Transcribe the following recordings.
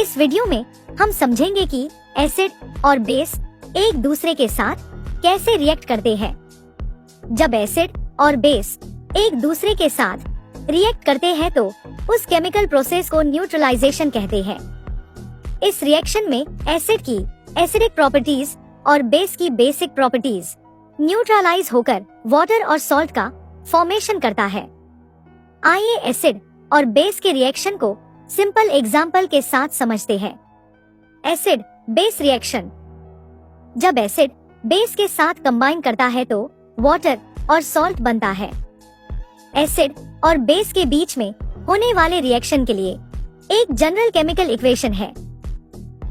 इस वीडियो में हम समझेंगे कि एसिड और बेस एक दूसरे के साथ कैसे रिएक्ट करते हैं। जब एसिड और बेस एक दूसरे के साथ रिएक्ट करते हैं तो उस केमिकल प्रोसेस को न्यूट्रलाइजेशन कहते हैं। इस रिएक्शन में एसिड की एसिडिक प्रॉपर्टीज और बेस की बेसिक प्रॉपर्टीज न्यूट्रलाइज होकर वाटर और सॉल्ट का फॉर्मेशन करता है। आइए एसिड और बेस के रिएक्शन को सिंपल एग्जाम्पल के साथ समझते हैं। Acid base reaction. जब एसिड बेस के साथ कंबाइन करता है तो वाटर और सॉल्ट बनता है। एसिड और बेस के बीच में होने वाले रिएक्शन के लिए एक जनरल केमिकल इक्वेशन है।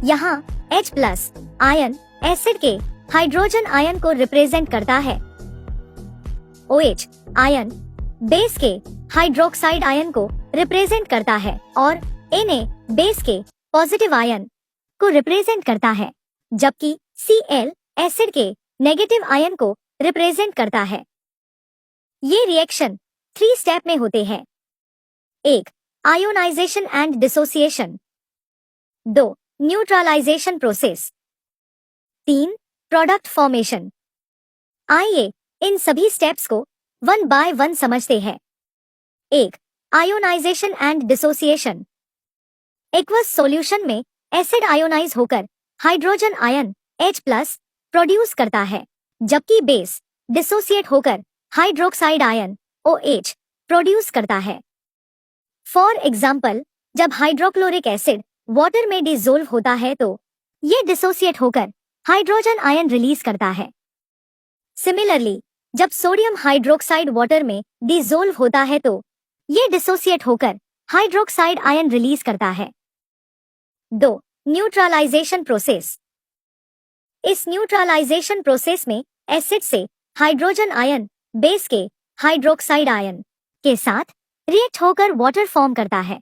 यहाँ H+ आयन एसिड के हाइड्रोजन आयन को रिप्रेजेंट करता है। OH आयन बेस के हाइड्रोक्साइड आयन को रिप्रेजेंट करता है और Na बेस के पॉजिटिव आयन को रिप्रेजेंट करता है, जबकि Cl एसिड के नेगेटिव आयन को रिप्रेजेंट करता है। ये रिएक्शन 3 स्टेप में होते हैं। 1. Ionization and dissociation. 2. Neutralization process. 3. Product formation. आइए इन सभी स्टेप्स को वन बाय वन समझते हैं। 1. Ionization and dissociation. Aqueous solution में एसिड आयोनाइज होकर हाइड्रोजन आयन H+ प्रोड्यूस करता है, जबकि बेस डिसोसिएट होकर हाइड्रोक्साइड आयन OH प्रोड्यूस करता है। फॉर एग्जाम्पल, जब हाइड्रोक्लोरिक एसिड वाटर में डिसोल्व होता है तो ये डिसोसिएट होकर हाइड्रोजन आयन रिलीज करता है। सिमिलरली, जब सोडियम हाइड्रोक्साइड वाटर में डिसोल्व होता है तो ये डिसोसिएट होकर हाइड्रोक्साइड आयन रिलीज करता है। 2. Neutralization process. इस न्यूट्रलाइजेशन प्रोसेस में एसिड से हाइड्रोजन आयन बेस के हाइड्रोक्साइड आयन के साथ रिएक्ट होकर वाटर फॉर्म करता है,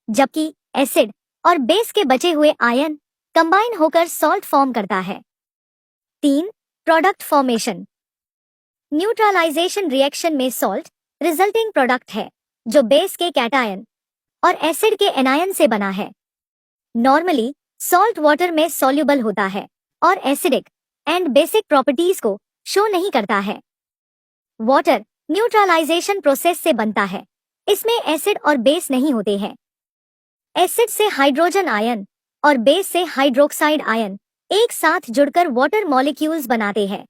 जबकि एसिड और बेस के बचे हुए आयन कंबाइन होकर सॉल्ट फॉर्म करता है। 3. Product formation. न्यूट्रलाइजेशन रिएक्शन में सॉल्ट रिजल्टिंग प्रोडक्ट है जो बेस के कैटायन और एसिड के एनायन से बना है। नॉर्मली सॉल्ट वाटर में सॉल्युबल होता है और एसिडिक एंड बेसिक प्रॉपर्टीज को शो नहीं करता है। वाटर न्यूट्रलाइजेशन प्रोसेस से बनता है। इसमें एसिड और बेस नहीं होते हैं। एसिड से हाइड्रोजन आयन और बेस से हाइड्रोक्साइड आयन एक साथ जुड़कर वाटर मॉलिक्यूल्स बनाते हैं।